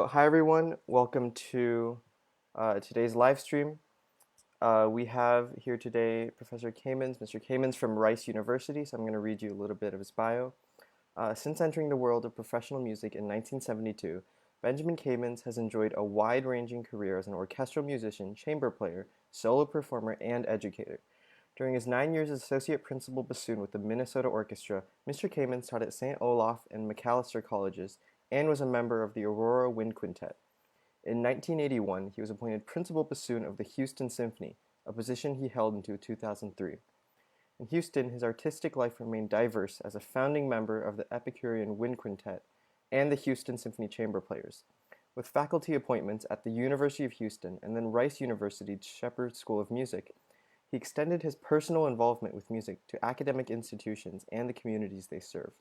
Hi everyone, welcome to today's live stream. We have here today Professor Kamins, Mr. Kamins from Rice University, so I'm going to read you a little bit of his bio. Since entering the world of professional music in 1972, Benjamin Kamins has enjoyed a wide-ranging career as an orchestral musician, chamber player, solo performer, and educator. During his 9 years as associate principal bassoon with the Minnesota Orchestra, Mr. Kamins taught at St. Olaf and Macalester Colleges and was a member of the Aurora Wind Quintet. In 1981, he was appointed principal bassoon of the Houston Symphony, a position he held until 2003. In Houston, his artistic life remained diverse as a founding member of the Epicurean Wind Quintet and the Houston Symphony Chamber Players. With faculty appointments at the University of Houston and then Rice University's Shepherd School of Music, he extended his personal involvement with music to academic institutions and the communities they serve.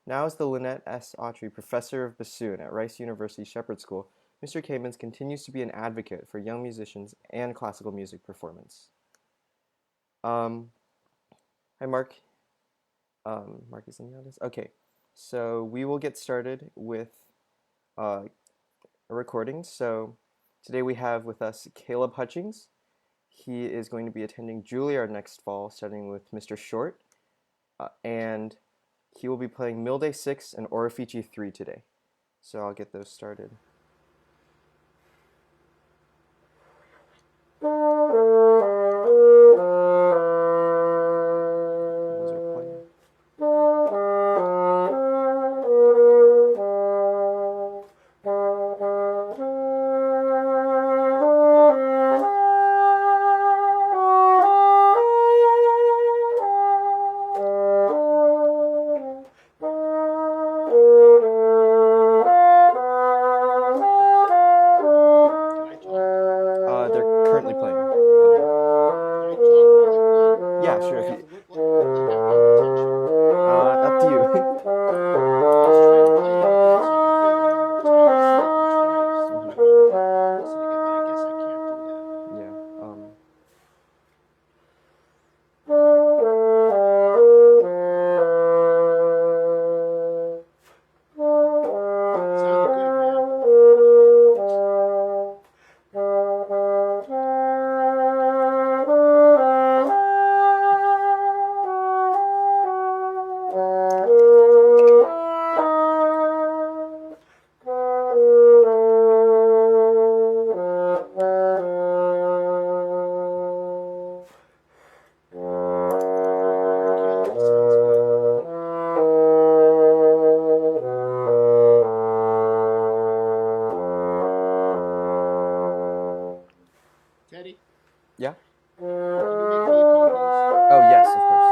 Now as the Lynette S. Autry Professor of Bassoon at Rice University Shepherd School, Mr. Kamins continues to be an advocate for young musicians and classical music performance. Hi, Mark. Mark is in the audience. Okay, so we will get started with a recording. So today we have with us Caleb Hutchings. He is going to be attending Juilliard next fall, starting with Mr. Short, and he will be playing Milde 6 and Orefici 3 today. So I'll get those started. Teddy? Yeah? Can you make me a co-host? Oh, yes, of course.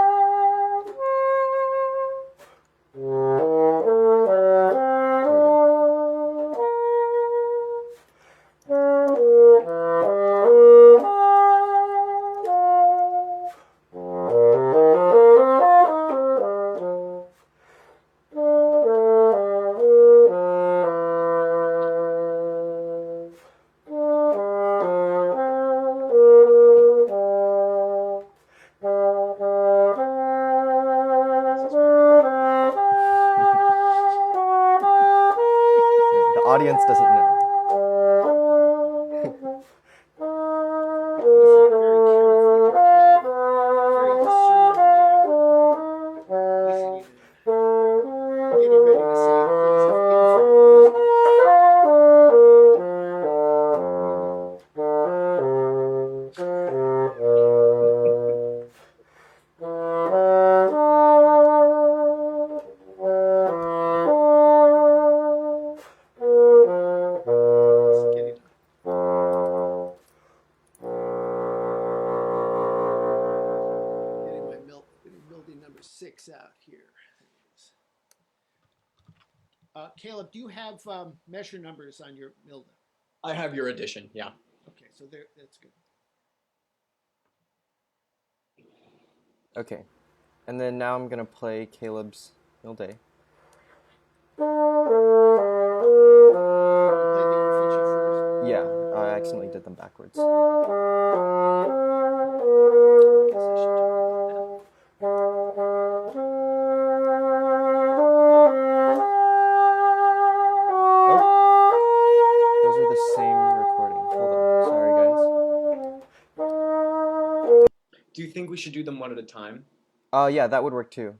Audience doesn't know. Listen very carefully to Caleb. Very discerningly. Listening and getting ready to say things in front of listening. Out here. Caleb, do you have measure numbers on your Milde? I have your edition, yeah. Okay, so that's good. Okay, and then now I'm going to play Caleb's Milde. You played the Orefici first? Yeah, I accidentally did them backwards. think we should do them one at a time? Yeah, that would work too.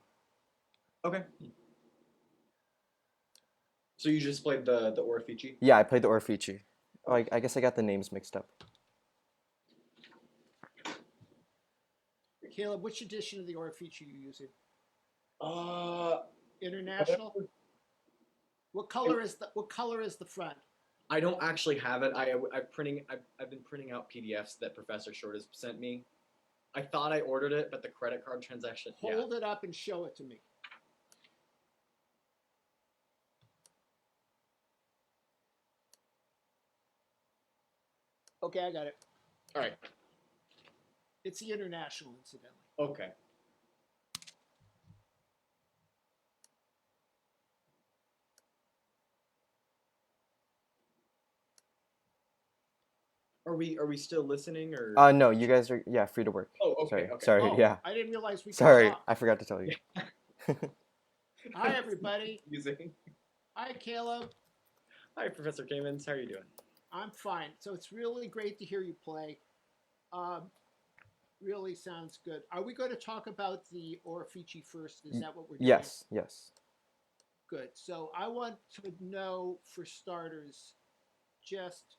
Okay. So you just played the Orefici? Yeah, I played the Orefici. Oh, I guess I got the names mixed up. Caleb, which edition of the Orefici are you using? Uh, International? What color is the front? I don't actually have it. I've been printing out PDFs that Professor Short has sent me. I thought I ordered it, but the credit card transaction. Hold it up and show it to me. Okay, I got it. All right. It's the International, incidentally. Okay. Are we still listening or? No, you guys are free to work. Oh, okay, Sorry, okay. sorry, Oh, yeah. I didn't realize we could Sorry, talk. I forgot to tell you. Hi, everybody. Using. Hi, Caleb. Hi, Professor Kamins. How are you doing? I'm fine. So it's really great to hear you play. Really sounds good. Are we going to talk about the Orefici first? Is that what we're doing? Yes, yes. Good. So I want to know, for starters, just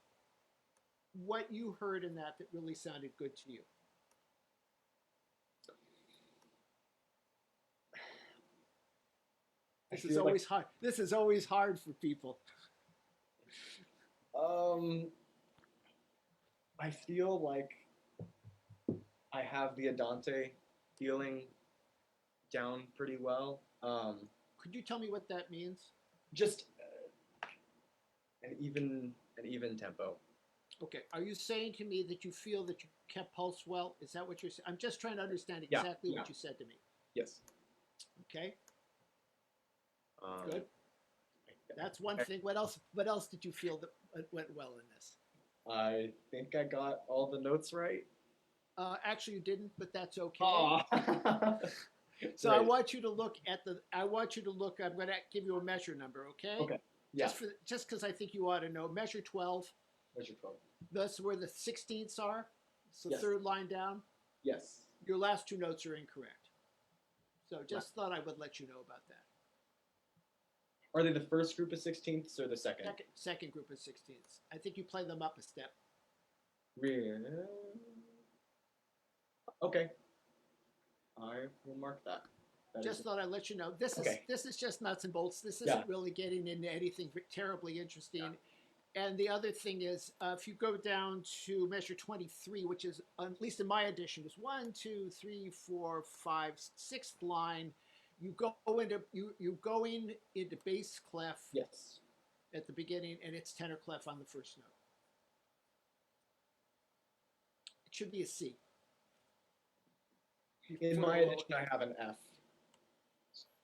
what you heard in that really sounded good to you. This is always hard. This is always hard for people. I feel like I have the Andante feeling down pretty well. Could you tell me what that means? Just an even tempo. Okay. Are you saying to me that you feel that you kept pulse well? Is that what you're saying? I'm just trying to understand exactly what you said to me. Yes. Okay. Good. That's one thing. What else? What else did you feel that went well in this? I think I got all the notes right. Actually, you didn't, but that's okay. So Right. I want you to look at the. I want you to look. I'm going to give you a measure number. Okay. Okay. Yeah. Just because I think you ought to know. Measure 12. Measure 12. That's where the 16ths are. So Yes. third line down. Yes. Your last two notes are incorrect. So just thought I would let you know about that. Are they the first group of 16ths or the second? Second group of 16ths. I think you play them up a step. Really? Okay. I will mark that. Just thought I'd let you know. This is just nuts and bolts. This isn't really getting into anything terribly interesting. Yeah. And the other thing is, if you go down to measure 23, which is, at least in my edition, is 1, 2, 3, 4, 5, sixth line. You go into bass clef. Yes. At the beginning, and it's tenor clef on the first note. It should be a C. In my edition, I have an F.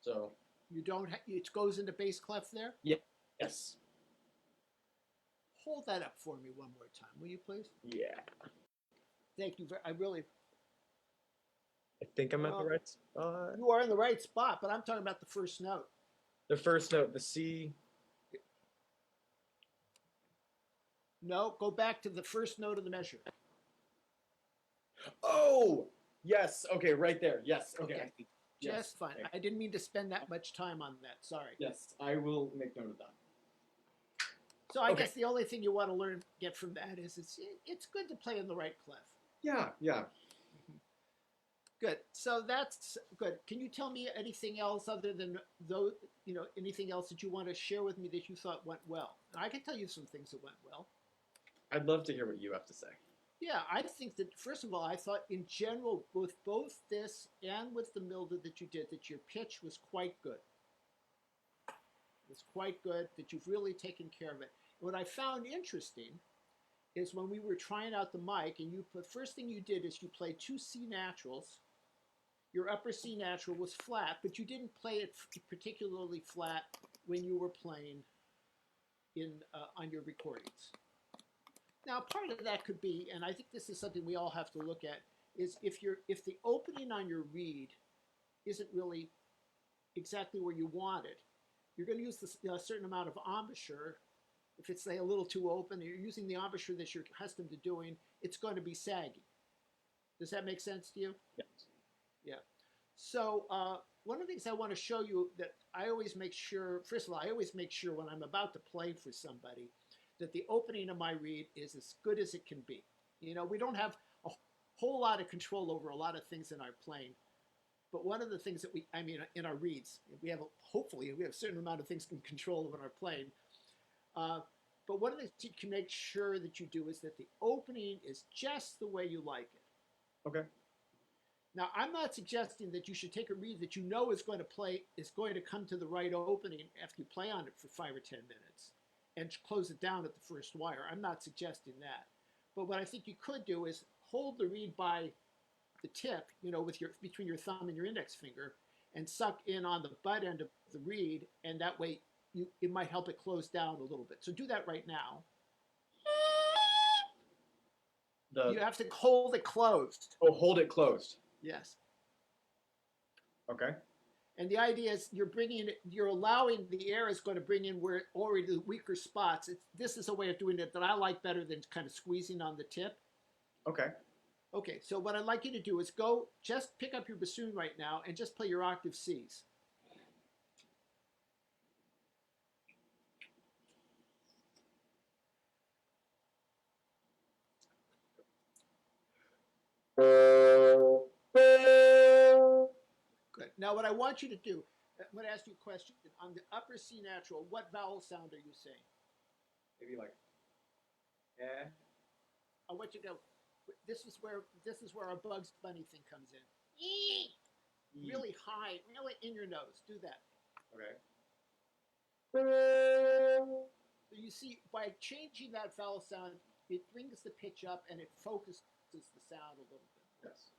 So you don't. It goes into bass clef there. Yeah. Yes. Hold that up for me one more time, will you, please? Yeah. Thank you. I really. I think I'm at the right spot. You are in the right spot, but I'm talking about the first note. The first note, the C. No, go back to the first note of the measure. Oh, yes. Okay, right there. Yes. Okay. Just yes. fine. I didn't mean to spend that much time on that. Sorry. Yes, I will make note of that. So I guess the only thing you want to get from that is it's good to play in the right clef. Yeah, yeah. Good. So that's good. Can you tell me anything else other than those? Anything else that you want to share with me that you thought went well? And I can tell you some things that went well. I'd love to hear what you have to say. Yeah, I think that first of all, I thought in general, both this and with the Milde that you did, that your pitch was quite good. It's quite good, that you've really taken care of it. What I found interesting is when we were trying out the mic, and the first thing you did is you played 2 C naturals. Your upper C natural was flat, but you didn't play it particularly flat when you were playing on your recordings. Now, part of that could be, and I think this is something we all have to look at, is if the opening on your reed isn't really exactly where you want it, you're going to use a certain amount of embouchure. If it's, say, a little too open, you're using the embouchure that you're accustomed to doing, it's going to be saggy. Does that make sense to you? Yes. Yeah. So one of the things I want to show you that I always make sure, first of all, I always make sure when I'm about to play for somebody that the opening of my read is as good as it can be. You know, we don't have a whole lot of control over a lot of things in our playing. But one of the things that in our reads, hopefully we have a certain amount of things in control of in our playing. But one of the things you can make sure that you do is that the opening is just the way you like it. Okay. Now, I'm not suggesting that you should take a read that you know is going to come to the right opening after you play on it for 5 or 10 minutes and close it down at the first wire. I'm not suggesting that. But what I think you could do is hold the reed by the tip, with between your thumb and your index finger, and suck in on the butt end of the reed, and that way it might help it close down a little bit. So do that right now. You have to hold it closed. Oh, hold it closed. Yes. Okay. And the idea is you're allowing the air is going to bring in where already the weaker spots. This is a way of doing it that I like better than kind of squeezing on the tip. Okay. Okay, so what I'd like you to do is just pick up your bassoon right now and just play your octave Cs. Good. Now what I want you to do, I'm going to ask you a question. On the upper C natural, what vowel sound are you saying? Maybe like, eh. I want you to go. This is where our Bugs Bunny thing comes in. Really high, really in your nose. Do that. Okay. So you see, by changing that vowel sound, it brings the pitch up and it focuses the sound a little bit. Yes.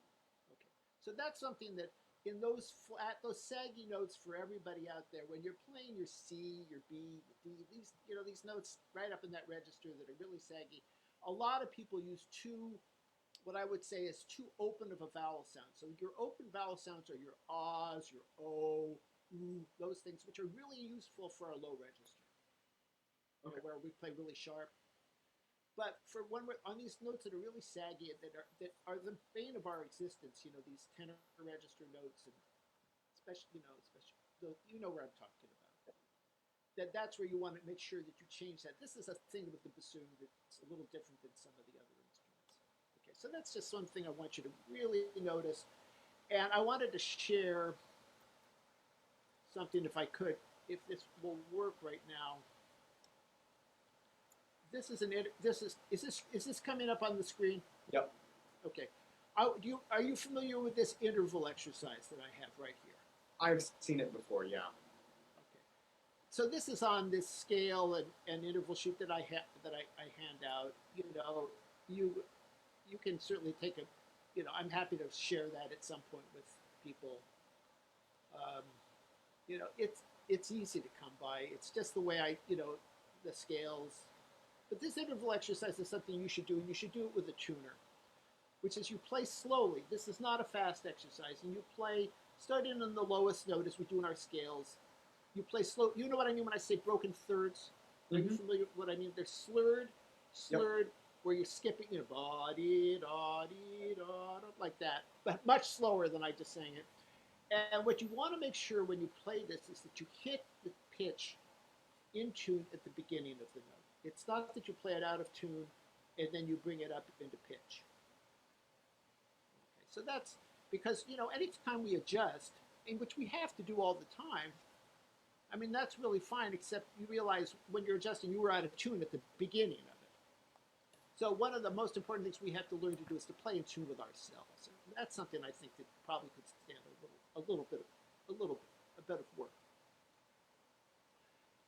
Okay. So that's something that in those flat, those saggy notes for everybody out there, when you're playing your C, your B, your D, these notes right up in that register that are really saggy, a lot of people use what I would say is too open of a vowel sound. So your open vowel sounds are your ahs, your o, oo, those things, which are really useful for our low register, where we play really sharp. But for when we're on these notes that are really saggy, that are the bane of our existence, these tenor register notes, and especially where I'm talking about. That's where you want to make sure that you change that. This is a thing with the bassoon that's a little different than some of the other instruments. Okay, so that's just one thing I want you to really notice. And I wanted to share something, if I could, if this will work right now. Is this coming up on the screen? Yep. Okay. Are you familiar with this interval exercise that I have right here? I've seen it before, yeah. Okay. So this is on this scale and interval sheet that I hand out. You can certainly take I'm happy to share that at some point with people. It's easy to come by. It's just the way the scales. But this interval exercise is something you should do, and you should do it with a tuner, which is you play slowly. This is not a fast exercise, and you play starting on the lowest note as we do in our scales. You play slow. You know what I mean when I say broken thirds? Are you familiar with what I mean? They're slurred, yep. Where you're skipping, like that, but much slower than I just sang it. And what you want to make sure when you play this is that you hit the pitch in tune at the beginning of the note. It's not that you play it out of tune and then you bring it up into pitch. Okay, so that's because, anytime we adjust, in which we have to do all the time, I mean, that's really fine, except you realize when you're adjusting, you were out of tune at the beginning of it. So one of the most important things we have to learn to do is to play in tune with ourselves. And that's something I think that probably could stand a bit of work.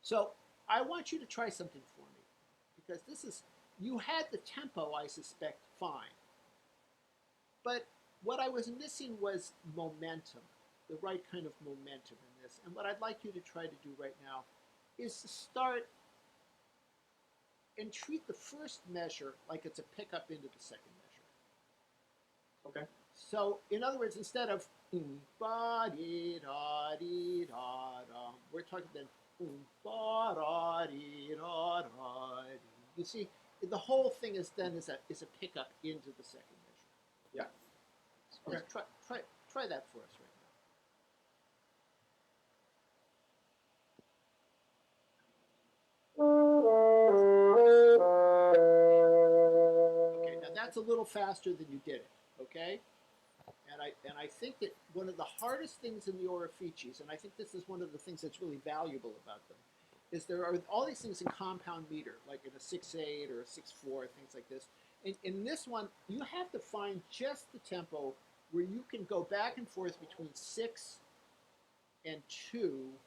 So I want you to try something for me, because you had the tempo, I suspect, fine. But what I was missing was momentum, the right kind of momentum in this. And what I'd like you to try to do right now is to start and treat the first measure like it's a pickup into the second measure. Okay. So, in other words, instead of ba-dee-da-dee-da-da, we're talking then ba-da-dee-da-da-dee. You see, the whole thing is a pickup into the second measure. Yeah. Okay. Just try that for us right now. Okay, now that's a little faster than you did it. Okay, and I think that one of the hardest things in the Oreficis, and I think this is one of the things that's really valuable about them, is there are all these things in compound meter, like in a 6/8 or a 6/4, things like this. And in this one, you have to find just the tempo where you can go back and forth between 6 and 2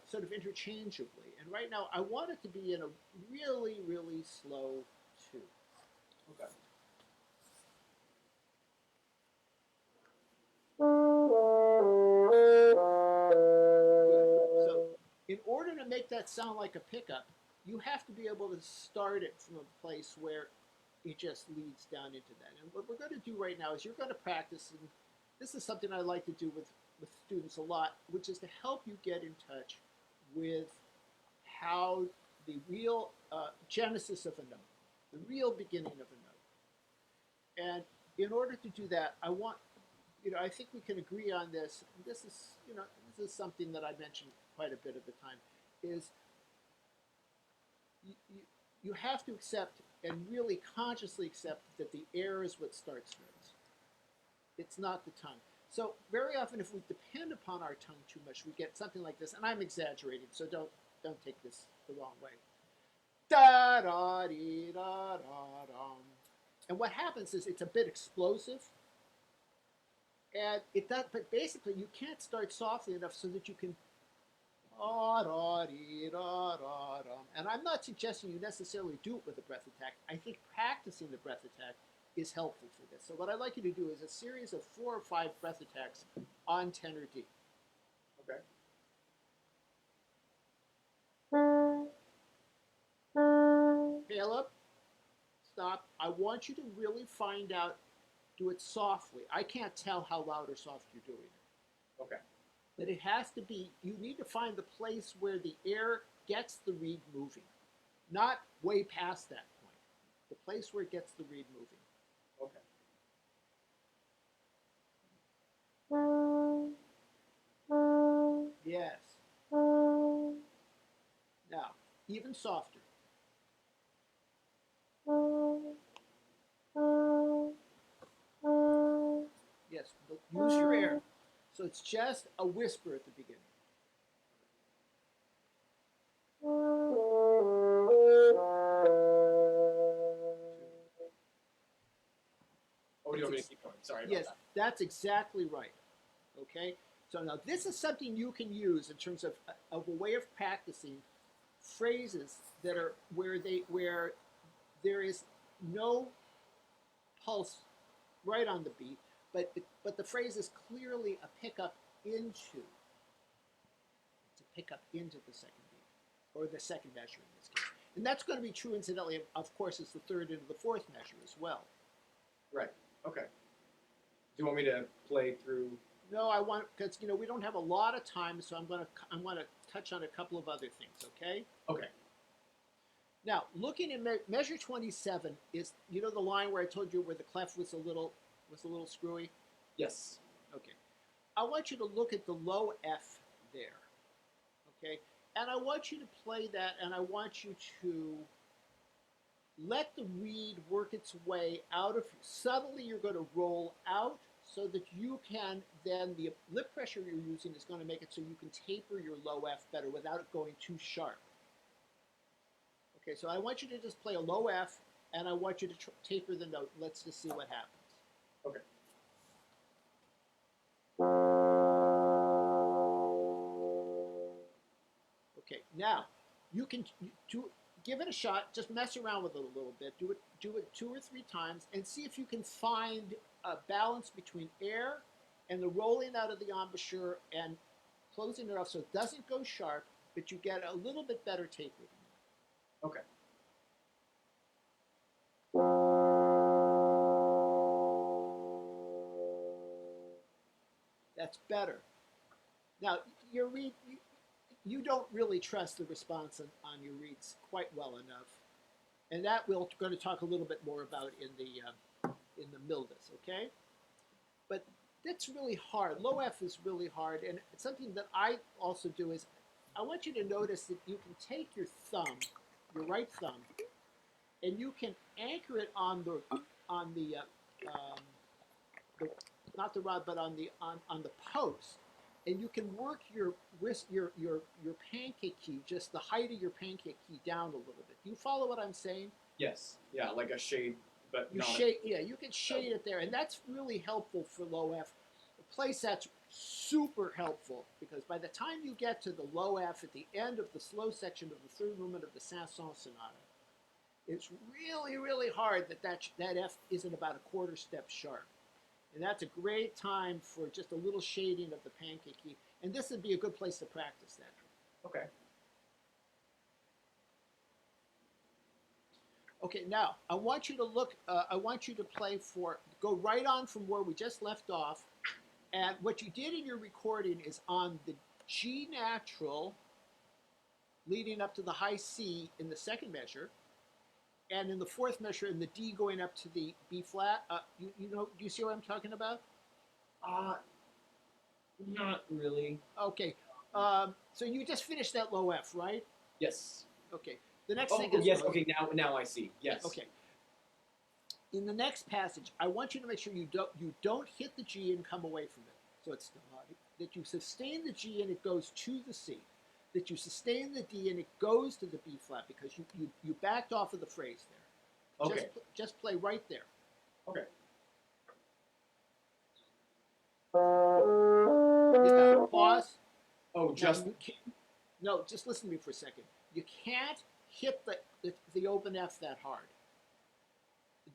sort of interchangeably. And right now, I want it to be in a really, really slow 2. Okay. Good. So in order to make that sound like a pickup, you have to be able to start it from a place where it just leads down into that. And what we're going to do right now is you're going to practice, and this is something I like to do with students a lot, which is to help you get in touch with how the real genesis of a note, the real beginning of a note. And in order to do that, I want, I think we can agree on this. This is something that I mentioned quite a bit of the time, is you have to accept and really consciously accept that the air is what starts notes. It's not the tongue. So very often, if we depend upon our tongue too much, we get something like this. And I'm exaggerating, so don't take this the wrong way. Da da dee da da dum. And what happens is it's a bit explosive, and it does. But basically, you can't start softly enough so that you can. And I'm not suggesting you necessarily do it with a breath attack. I think practicing the breath attack is helpful for this. So what I'd like you to do is a series of 4 or 5 breath attacks on tenor D. Okay. Caleb, stop. I want you to really find out, do it softly. I can't tell how loud or soft you're doing it. Okay. But it has to be, you need to find the place where the air gets the reed moving, not way past that point. The place where it gets the reed moving. Okay. Yes. Now, even softer. Yes, use your air. So it's just a whisper at the beginning. Oh, do you want me to keep going? Sorry about Yes, that. that's exactly right. Okay? So now this is something you can use in terms of a way of practicing phrases that are where there is no pulse right on the beat, but the phrase is clearly a pickup into. It's a pickup into the second beat, or the second measure in this case. And that's going to be true, incidentally, of course, it's the third into the fourth measure as well. Right. Okay. Do you want me to play through? No, I want, because we don't have a lot of time, so I'm going to touch on a couple of other things. Okay. Okay. Now, looking at measure 27 is the line where I told you where the clef was a little screwy. Yes. Okay. I want you to look at the low F there. Okay. And I want you to play that, and I want you to let the reed work its way out of. Suddenly, you're going to roll out so that you can then, the lip pressure you're using is going to make it so you can taper your low F better without it going too sharp. Okay, so I want you to just play a low F, and I want you to taper the note. Let's just see what happens. Okay. Okay, now you can give it a shot. Just mess around with it a little bit. Do it 2 or 3 times, and see if you can find a balance between air and the rolling out of the embouchure and closing it off so it doesn't go sharp, but you get a little bit better tapering. Okay. That's better. Now, your reed, you don't really trust the response on your reeds quite well enough. And that we're going to talk a little bit more about in in the Mildes, okay? But that's really hard. Low F is really hard, and something that I also do is I want you to notice that you can take your thumb, your right thumb, and you can anchor it on the the not the rod, but on the post, and you can work your wrist, your pancake key, just the height of your pancake key down a little bit. Do you follow what I'm saying? Yes. Yeah, like a shade, but You not shade, yeah, you can shade it there, and that's really helpful for low F. A place that's super helpful because by the time you get to the low F at the end of the slow section of the third movement of the Saint-Saëns Sonata, it's really, really hard that F isn't about a quarter step sharp. And that's a great time for just a little shading of the pancake key. And this would be a good place to practice that. Okay. Okay, now I want you to look, I want you to play go right on from where we just left off. And what you did in your recording is on the G natural leading up to the high C in the second measure, and in the fourth measure in the D going up to the B flat. You know, do you see what I'm talking about? Not really. Okay, so you just finished that low F, right? Yes. Okay. The next Oh, thing is yes. Okay, now I see. Yes. Okay. In the next passage, I want you to make sure you don't hit the G and come away from it. So it's that you sustain the G and it goes to the C. That you sustain the D and it goes to the B flat because you backed off of the phrase there. Okay. Just play right there. Okay. Yeah, pause. Oh, just No, just listen to me for a second. You can't hit the open F that hard.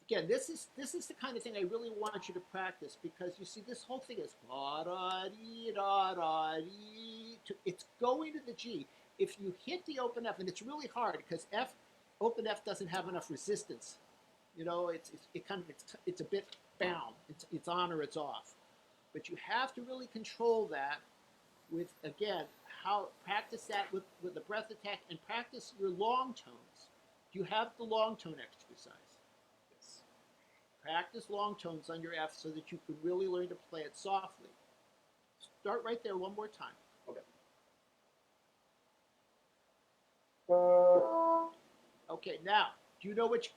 Again, this is the kind of thing I really want you to practice because you see this whole thing is it's going to the G. If you hit the open F, and it's really hard because open F doesn't have enough resistance. You know, it's a bit bound. It's on or it's off. But you have to really control that with, again, practice that with the breath attack and practice your long tones. Do you have the long tone exercise? yes. Practice long tones on your F so that you can really learn to play it softly. Start right there one more time. Okay. Okay, now, do you know what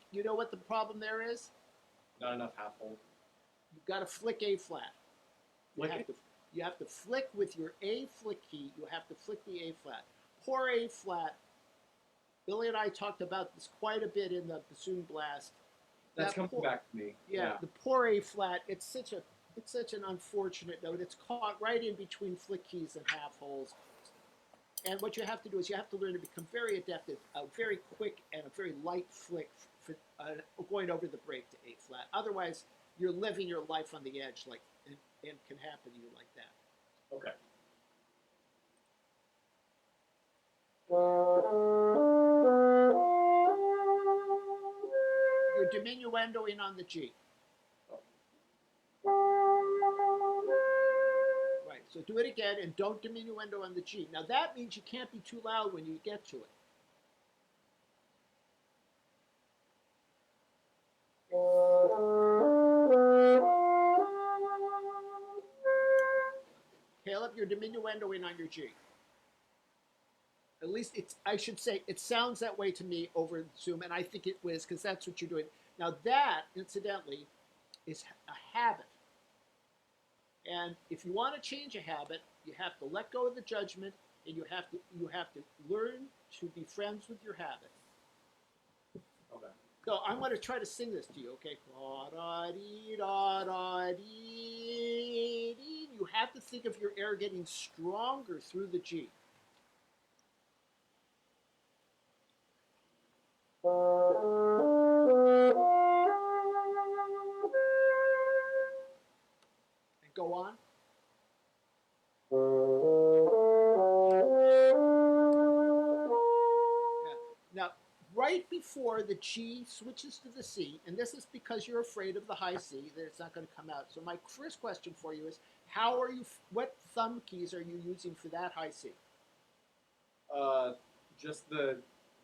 the problem there is? Not enough half hold. You've got to flick A flat. Flick You have to flick with your A flick key. You have to flick the A flat. Poor A flat. Billy and I talked about this quite a bit in the Bassoon Blast. That's coming back to me. Yeah, the poor A flat. It's such an unfortunate note. It's caught right in between flick keys and half holes. And what you have to do is you have to learn to become very adept at a very quick and a very light flick for going over the break to A flat. Otherwise, you're living your life on the edge, and can happen to you like that. Okay. You're diminuendoing on the G. Right, so do it again and don't diminuendo on the G. Now that means you can't be too loud when you get to it. Caleb, you're diminuendoing on your G. At least I should say, it sounds that way to me over Zoom, and I think it was because that's what you're doing. Now that, incidentally, is a habit. And if you want to change a habit, you have to let go of the judgment, and you have to learn to be friends with your habit. Okay. So I'm going to try to sing this to you, okay? You have to think of your air getting stronger through the G. And go on. Now, right before the G switches to the C, and this is because you're afraid of the high C, that it's not going to come out. So my first question for you is, what thumb keys are you using for that high C? Just the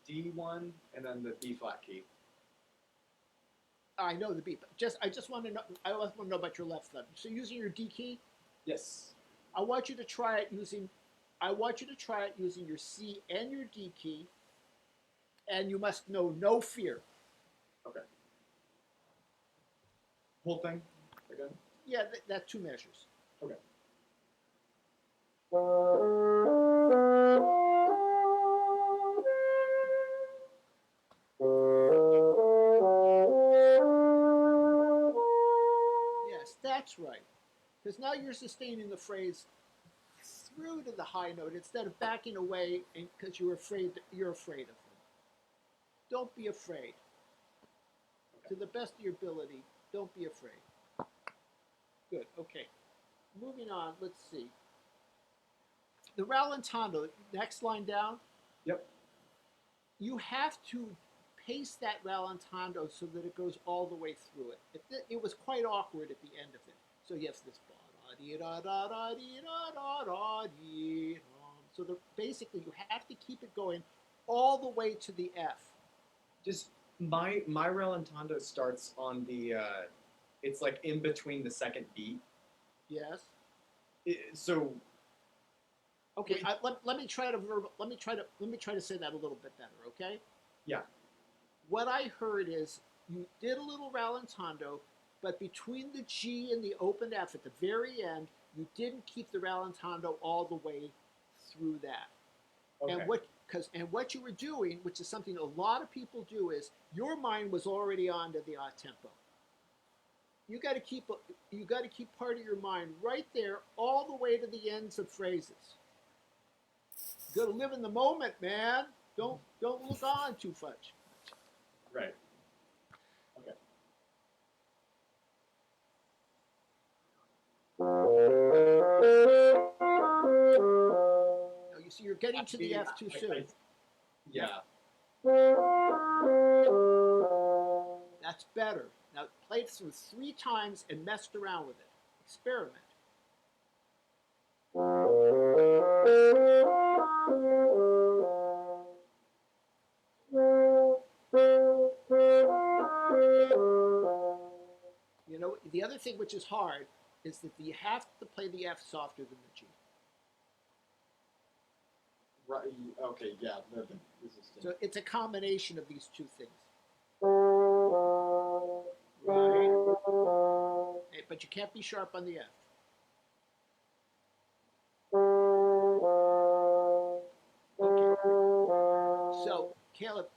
D one and then the B flat key. I know the beat, but I just want to know. I also want to know about your left thumb. So using your D key, Yes. I want you to try it using. I want you to try it using your C and your D key, and you must know no fear. Okay. Whole thing again. Yeah, that's two measures. Okay. Yes, that's right. Because now you're sustaining the phrase through to the high note instead of backing away because you're afraid. You're afraid of them. Don't be afraid. To the best of your ability, don't be afraid. Good. Okay. Moving on. Let's see. The rallentando. Next line down. Yep. You have to pace that rallentando so that it goes all the way through it. It was quite awkward at the end of it. So yes, this. So basically, you have to keep it going all the way to the F. Just my rallentando starts on the. It's like in between the second beat. Yes. So. Okay. Let me try to say that a little bit better. Okay. Yeah. What I heard is you did a little rallentando, but between the G and the open F at the very end, you didn't keep the rallentando all the way through that. Okay. And what you were doing, which is something a lot of people do, is your mind was already on to the odd tempo. You got to keep part of your mind right there all the way to the ends of phrases. You got to live in the moment, man. Don't look on too much. Right. Okay. Now, you see, you're getting to the F too soon. Yeah. That's better. Now play it through 3 times and messed around with it. Experiment. You know, the other thing which is hard is that you have to play the F softer than the G. Right. Okay. Yeah. The resistance. So it's a combination of these two things. Right. But you can't be sharp on the F. Okay. So, Caleb,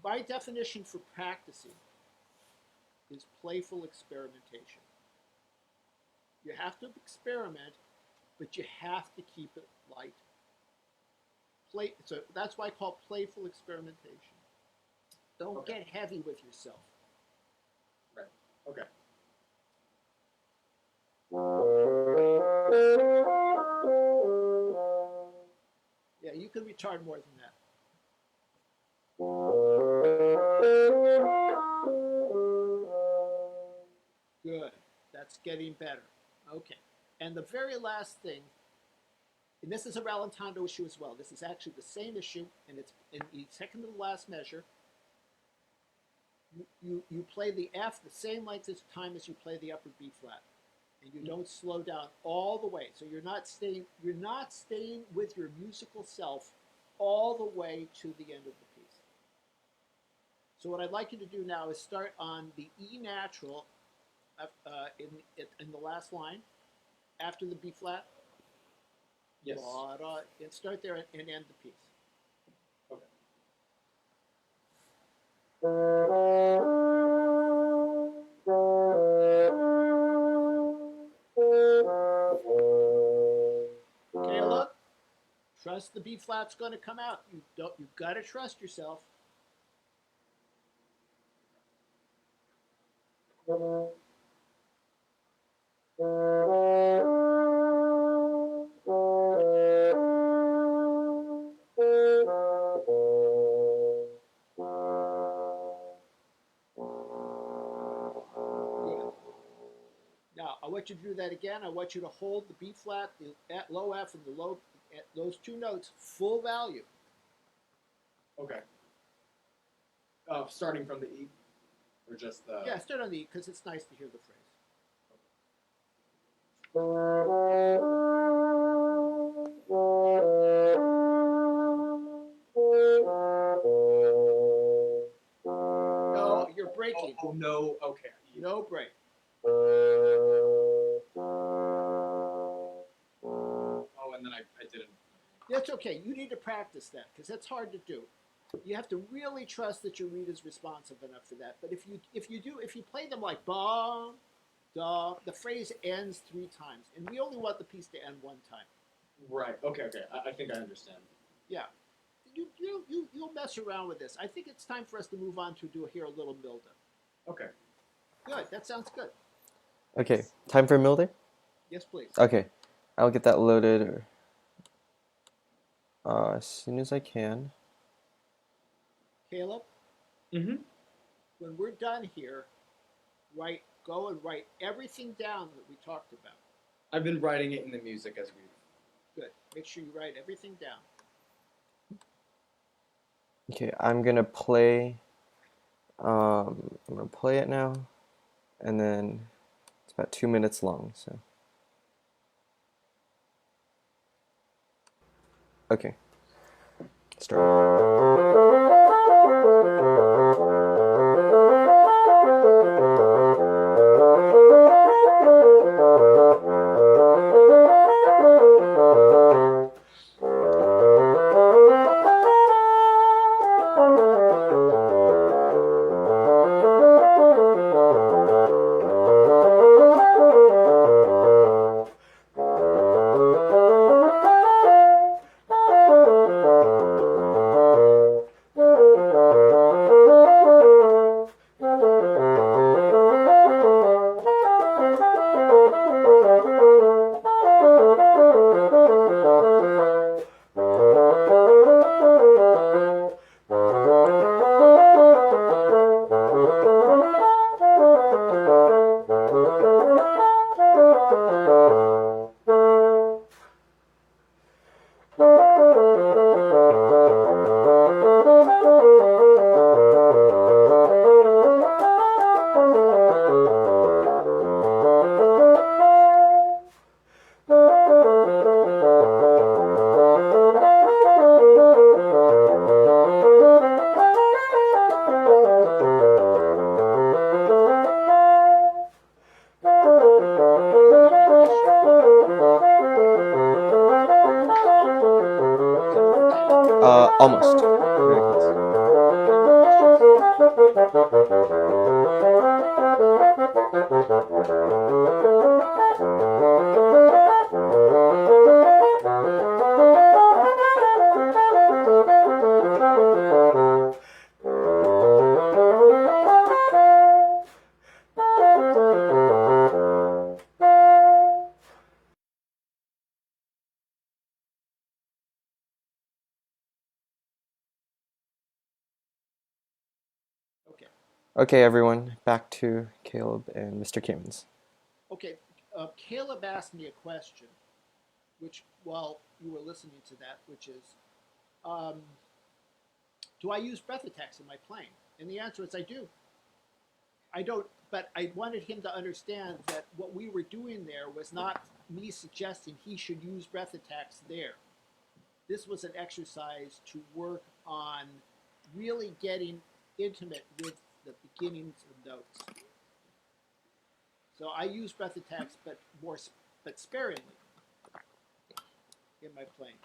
my definition for practicing is playful experimentation. You have to experiment, but you have to keep it light. So that's why I call it playful experimentation. Don't get heavy with yourself. Right. Okay. Yeah, you can retard more than that. Good. That's getting better. Okay. And the very last thing, and this is a rallentando issue as well. This is actually the same issue, and it's in the second to the last measure. You play the F the same length of time as you play the upper B flat, and you don't slow down all the way. So you're not staying with your musical self all the way to the end of the piece. So what I'd like you to do now is start on the E natural in the last line after the B flat. Yes. And start there and end the piece. Okay. Caleb, trust the B flat's going to come out. You've got to trust yourself. Now, I want you to do that again. I want you to hold the B flat, the low F, and those two notes full value. Okay. Starting from the E. Or just the... Yeah, start on the E because it's nice to hear the phrase. No, you're breaking. Oh, no, okay. No break. Oh, and then I didn't. That's okay. You need to practice that because that's hard to do. You have to really trust that your reed is responsive enough for that. But if you play them like ba, da, the phrase ends 3 times, and we only want the piece to end 1 time. Right. Okay. I think I understand. Yeah. You'll mess around with this. I think it's time for us to move on to hear a little Milde. Okay. Good. That sounds good. Okay, time for Milde? Yes, please. Okay, I'll get that loaded as soon as I can. Caleb, Mm-hmm. when we're done here, go and write everything down that we talked about. I've been writing it in the music as we... Good. Make sure you write everything down. Okay, I'm gonna play it now, and then it's about 2 minutes long, so. Okay, start. Almost. Very Okay. Okay, everyone, back to Caleb and Mr. Kamins. Okay. Caleb asked me a question, which while you were listening to that, which is, do I use breath attacks in my playing? And the answer is I do. I don't, but I wanted him to understand that what we were doing there was not me suggesting he should use breath attacks there. This was an exercise to work on really getting intimate with the beginnings of notes. So I use breath attacks, but sparingly in my playing.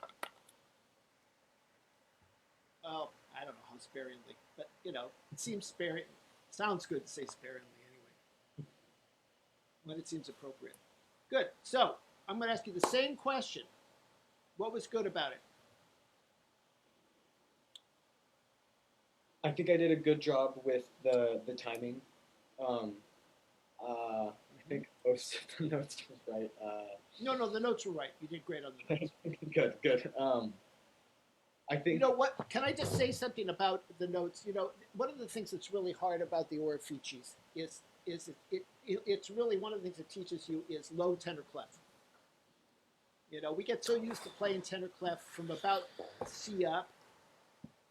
Well, I don't know how sparingly, but it seems sparing. Sounds good to say sparingly anyway, when it seems appropriate. Good. So I'm going to ask you the same question. What was good about it? I think I did a good job with the timing. I think most of the notes were right. No, the notes were right. You did great on the notes. Good. I think. You know what? Can I just say something about the notes? One of the things that's really hard about the Oreficis is it's really one of the things it teaches you is low tenor clef. We get so used to playing tenor clef from about C up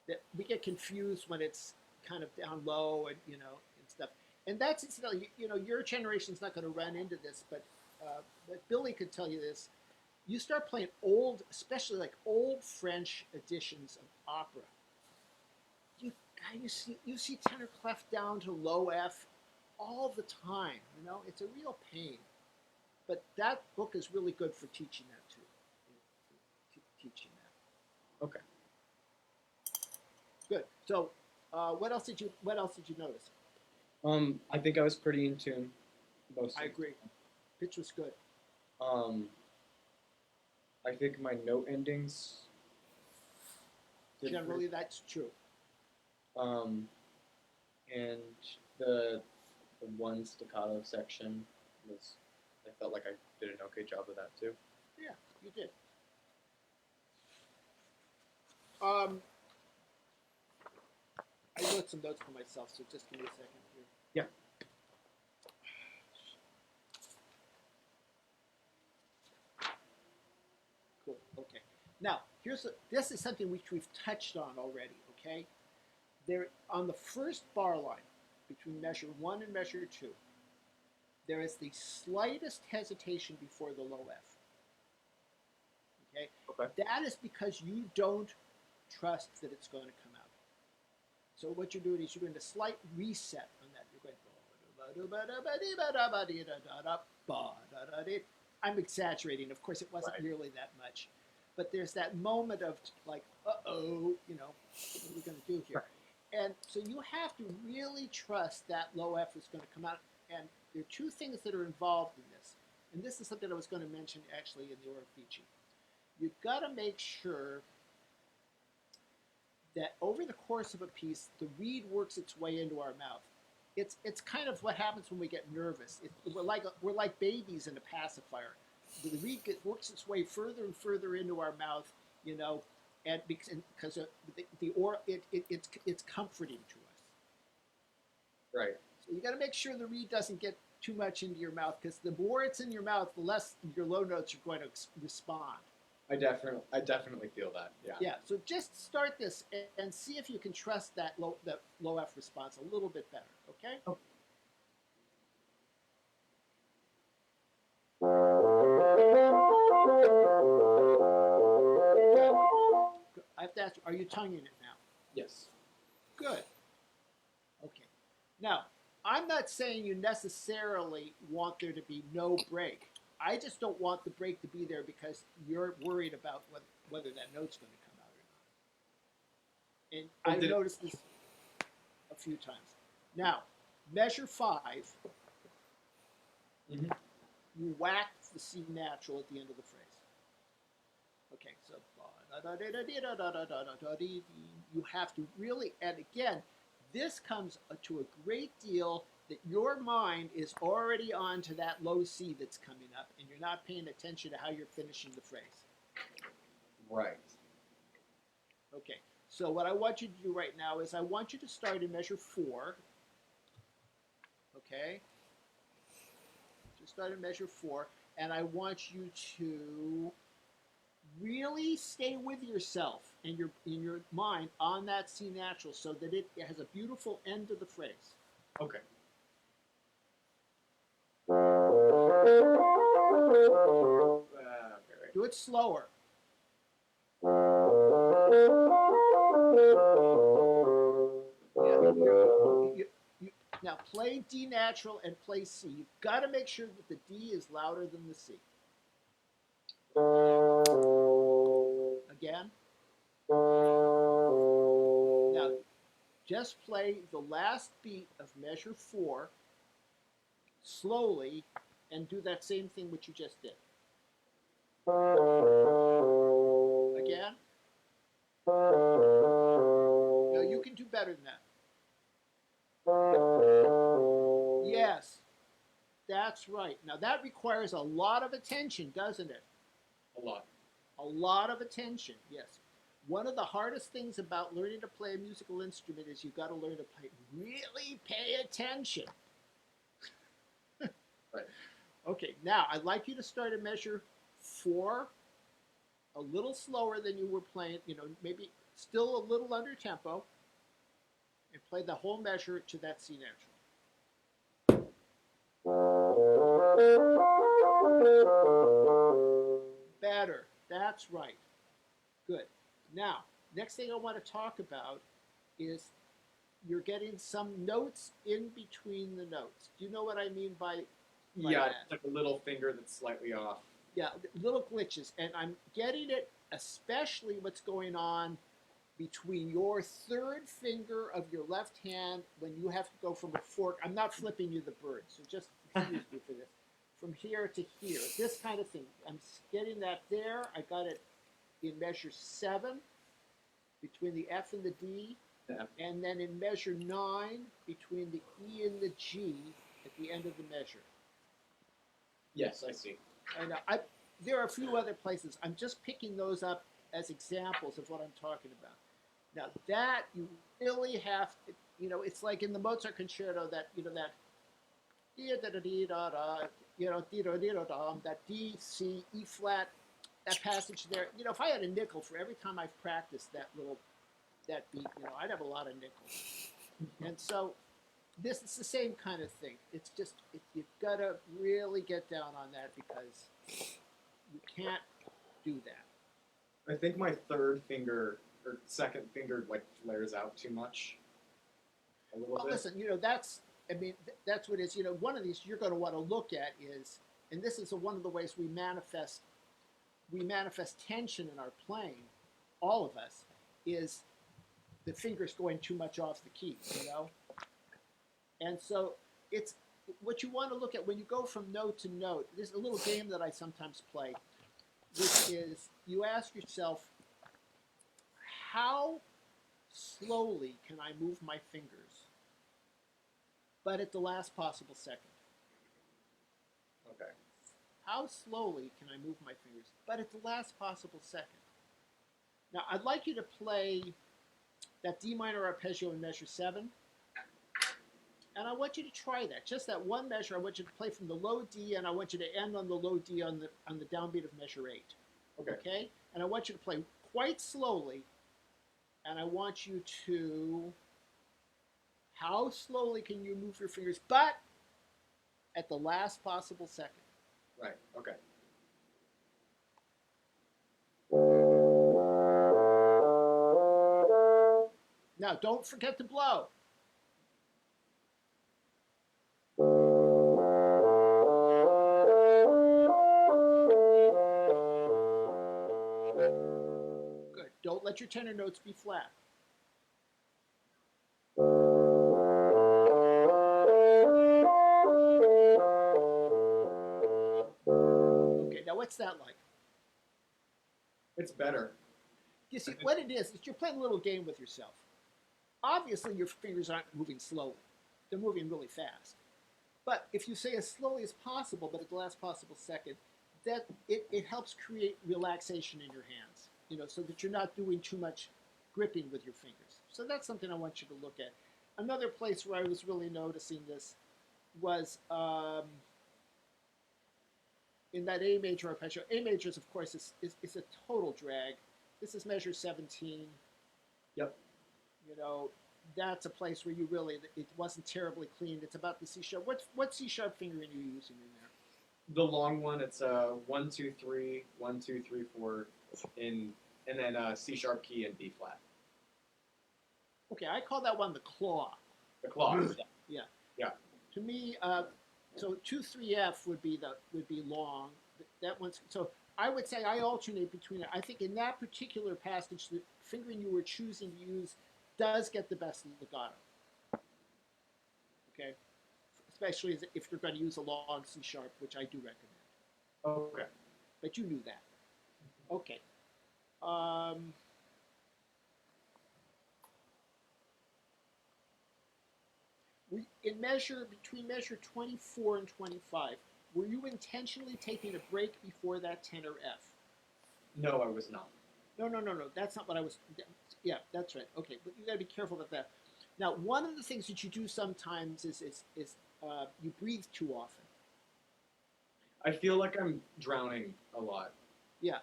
that we get confused when it's kind of down low and and stuff. And that's incidentally, your generation's not going to run into this, but Billy could tell you this. You start playing old, especially like old French editions of opera. You see tenor clef down to low F all the time. It's a real pain. But that book is really good for teaching that too. Teaching that. Okay. Good. So, what else did you notice? I think I was pretty in tune. Mostly. I agree. Pitch was good. I think my note endings. Generally, that's true. And the one staccato section was. I felt like I did an okay job of that too. Yeah, you did. I wrote some notes for myself, so just give me a second here. Yeah. Cool. Okay. Now, this is something which we've touched on already. Okay. There on the first bar line between measure 1 and measure 2, there is the slightest hesitation before the low F. Okay. Okay. That is because you don't trust that it's going to come out. So what you're doing is you're doing a slight reset on that. You're going. I'm exaggerating. Of course, it wasn't really that much, but there's that moment of like, uh-oh, what are we going to do here? Right. And so you have to really trust that low F is going to come out. And there are two things that are involved in this. And this is something I was going to mention actually in the Orefici. You've got to make sure that over the course of a piece, the reed works its way into our mouth. It's kind of what happens when we get nervous. We're like babies in a pacifier. The reed works its way further and further into our mouth, and because it's comforting to us. Right. So you got to make sure the reed doesn't get too much into your mouth, because the more it's in your mouth, the less your low notes are going to respond. I definitely feel that. Yeah. Yeah. So just start this and see if you can trust that low F response a little bit better. Okay. Oh. Good. I have to ask you, are you tonguing it now? Yes. Good. Okay. Now, I'm not saying you necessarily want there to be no break. I just don't want the break to be there because you're worried about whether that note's going to come out or not. And I've noticed this a few times. Now, measure 5, you whack the C natural at the end of the phrase. Okay, so you have to really, and again, this comes to a great deal that your mind is already on to that low C that's coming up, and you're not paying attention to how you're finishing the phrase. Right. Okay, so what I want you to do right now is I want you to start in measure 4. Okay? Just start in measure 4, and I want you to really stay with yourself and in your mind on that C natural so that it has a beautiful end to the phrase. Okay. Do it slower. Now play D natural and play C. You've got to make sure that the D is louder than the C. Again. Now just play the last beat of measure 4 slowly and do that same thing which you just did. Again. No, you can do better than that. Yes, that's right. Now that requires a lot of attention, doesn't it? A lot. A lot of attention, yes. One of the hardest things about learning to play a musical instrument is you've got to learn to really pay attention. Right. Okay, now I'd like you to start at measure 4, a little slower than you were playing, maybe still a little under tempo. and play the whole measure to that C natural. Better. That's right. Good. Now, next thing I want to talk about is you're getting some notes in between the notes. Do you know what I mean by Yeah, that? it's like a little finger that's slightly off. Yeah, little glitches. And I'm getting it, especially what's going on between your third finger of your left hand when you have to go from a fork. I'm not flipping you the bird, so just excuse me for this. From here to here, this kind of thing. I'm getting that there. I got it in measure 7 between the F and the D, Yeah. and then in measure 9 between the E and the G at the end of the measure. Yes, I see. And there are a few other places. I'm just picking those up as examples of what I'm talking about. Now that you really have to, it's like in the Mozart concerto that, that that D, C, E flat, that passage there. If I had a nickel for every time I've practiced that beat, I'd have a lot of nickels. And so this is the same kind of thing. It's just, you've got to really get down on that because you can't do that. I think my third finger or second finger like flares out too much. A little bit. Listen, that's what it is. One of these you're going to want to look at is, and this is one of the ways we manifest tension in our playing, all of us, is the fingers going too much off the key, And so it's what you want to look at when you go from note to note. There's a little game that I sometimes play, which is you ask yourself, how slowly can I move my fingers, but at the last possible second? Okay. How slowly can I move my fingers, but at the last possible second? Now, I'd like you to play that D minor arpeggio in measure 7. And I want you to try that. Just that one measure. I want you to play from the low D, and I want you to end on the low D on the downbeat of measure 8. Okay? And I want you to play quite slowly, and I want you to, how slowly can you move your fingers, but at the last possible second? Right, okay. Now, don't forget to blow. Good. Don't let your tenor notes be flat. Okay, now what's that like? It's better. You see, what it is you're playing a little game with yourself. Obviously, your fingers aren't moving slowly. They're moving really fast. But if you say as slowly as possible, but at the last possible second, that it helps create relaxation in your hands, so that you're not doing too much gripping with your fingers. So that's something I want you to look at. Another place where I was really noticing this was in that A major arpeggio. A majors, of course, is a total drag. This is measure 17. Yep. That's a place where it wasn't terribly clean. It's about the C sharp. What C sharp finger are you using in there? The long one, it's 1, 2, 3, 1, 2, 3, 4, and then C sharp key and B flat. Okay, I call that one the claw. The claw. Yeah. Yeah. To me, so 2, 3F would be long. That one's so. I would say I alternate between it. I think in that particular passage, the fingering you were choosing to use does get the best legato. Okay, especially if you're going to use a long C sharp, which I do recommend. Okay. But you knew that. Okay. Between measure 24 and 25, were you intentionally taking a break before that tenor F? No, I was not. No. That's not what I was. Yeah, that's right. Okay, but you got to be careful about that. Now, one of the things that you do sometimes is you breathe too often. I feel like I'm drowning a lot. Yeah.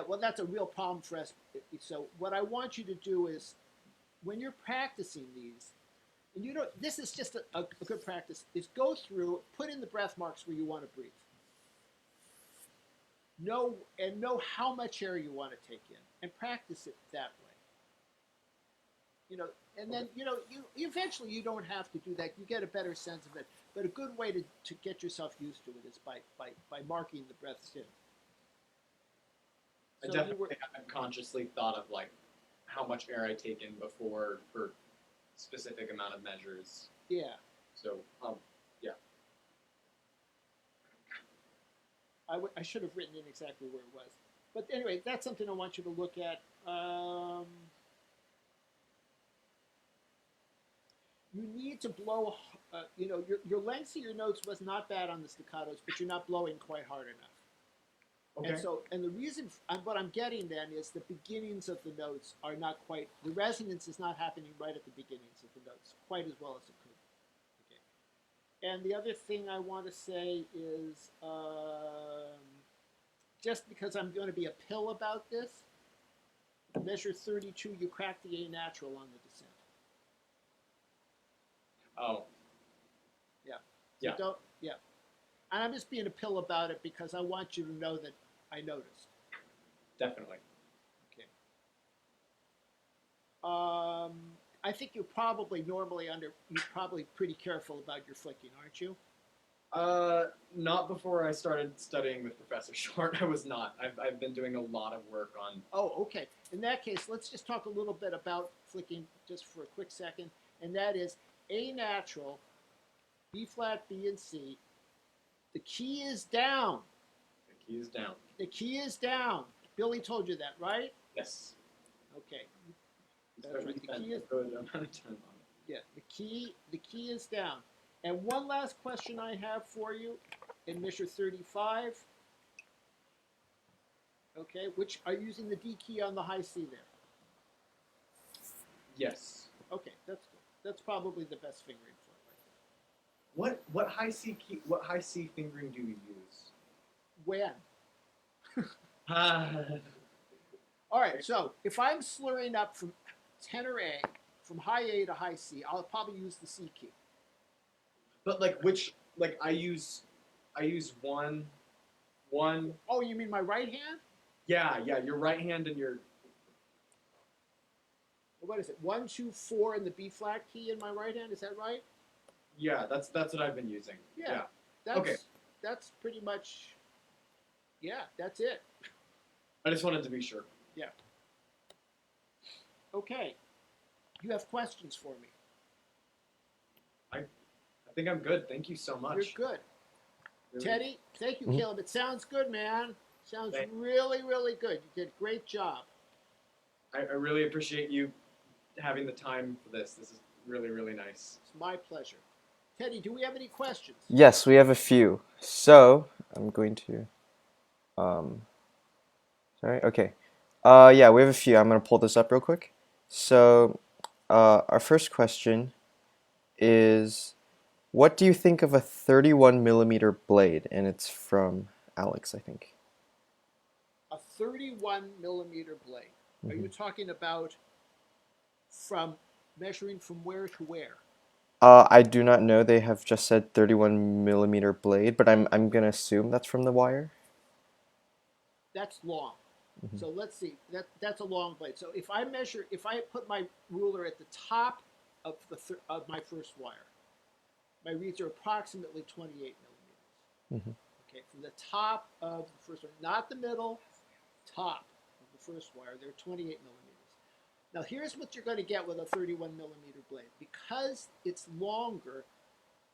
Well, that's a real problem for us. So what I want you to do is, when you're practicing these, And you know, this is just a good practice, is go through, put in the breath marks where you want to breathe. Know how much air you want to take in and practice it that way. You know, and then, you know, you eventually you don't have to do that. You get a better sense of it. But a good way to get yourself used to it is by marking the breaths in. I definitely haven't consciously thought of like how much air I take in before for specific amount of measures. Yeah. So, yeah. I should have written in exactly where it was. But anyway, that's something I want you to look at. You need to blow, you know, your lengths of your notes was not bad on the staccatos, but you're not blowing quite hard enough. Okay. And so, and the reason, what I'm getting then is the beginnings of the notes are not quite, the resonance is not happening right at the beginnings of the notes quite as well as it could. Okay. And the other thing I want to say is, just because I'm going to be a pill about this, measure 32, you crack the A natural on the descent. Oh. Yeah. Yeah. So don't, yeah. And I'm just being a pill about it because I want you to know that I noticed. Definitely. Okay. I think you're probably you're probably pretty careful about your flicking, aren't you? Not before I started studying with Professor Short. I was not. I've been doing a lot of work on. Oh, okay. In that case, let's just talk a little bit about flicking just for a quick second, and that is A natural, B flat, B, and C. The key is down. The key is down. The key is down. Billy told you that, right? Yes. Okay. That's right. right. The key is, a good amount of time on it. yeah, the key is down. And one last question I have for you in measure 35. Okay, which are you using the D key on the high C there? Yes. Okay, that's good. That's probably the best fingering for it right there. What high C key? What high C fingering do you use? When? Ah. All right, so if I'm slurring up from tenor A, from high A to high C, I'll probably use the C key. But like which? Like I use one. Oh, you mean my right hand? Yeah. Your right hand and your. What is it? 1, 2, 4 in the B flat key in my right hand. Is that right? Yeah, that's what I've been using. Yeah. That's, Okay. That's pretty much. Yeah, that's it. I just wanted to be sure. Yeah. Okay. You have questions for me? I think I'm good. Thank you so much. You're good. Really. Teddy, thank you, Caleb. It sounds good, man. Sounds Thank you. really, really good. You did a great job. I really appreciate you having the time for this. This is really, really nice. It's my pleasure. Teddy, do we have any questions? Yes, we have a few. So I'm going to, sorry. Okay. Yeah, we have a few. I'm gonna pull this up real quick. So, our first question is, what do you think of a 31 millimeter blade? And it's from Alex, I think. A 31 millimeter blade. Are you talking about from measuring from where to where? I do not know. They have just said 31 millimeter blade, but I'm gonna assume that's from the wire. That's long. So let's see. That's a long blade. So if I put my ruler at the top of of my first wire, my reeds are approximately 28 millimeters. Okay, from the top of the first one, not the middle, top of the first wire, they're 28 millimeters. Now here's what you're going to get with a 31 millimeter blade. Because it's longer,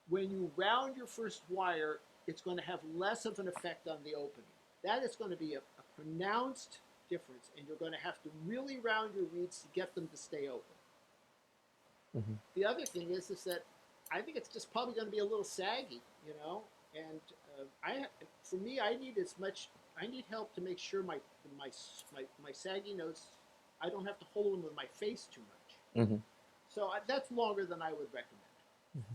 when you round your first wire, it's going to have less of an effect on the opening. That is going to be a pronounced difference, and you're going to have to really round your reeds to get them to stay open. The other thing is that I think it's just probably going to be a little saggy, you know. And for me, I need help to make sure my saggy notes, I don't have to hold them with my face too much. So that's longer than I would recommend.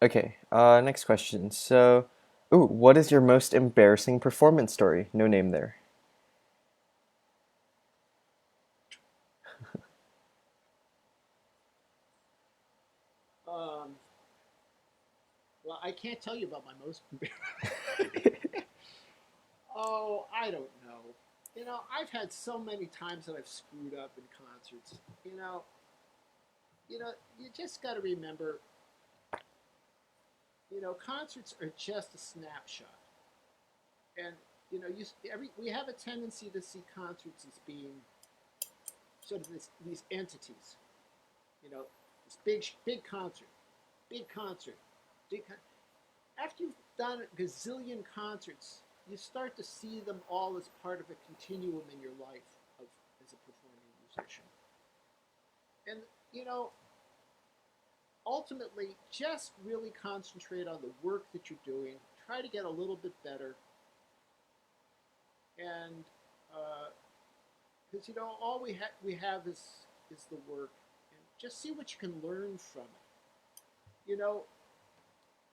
Okay. Next question. So, what is your most embarrassing performance story? No name there. I can't tell you about my most. Oh, I don't know. I've had so many times that I've screwed up in concerts. You just got to remember. Concerts are just a snapshot, and we have a tendency to see concerts as being sort of these entities. This big concert, big concert, big. After you've done a gazillion concerts, you start to see them all as part of a continuum in your life as a performing musician. And ultimately, just really concentrate on the work that you're doing. Try to get a little bit better, and because all we have is the work, and just see what you can learn from it.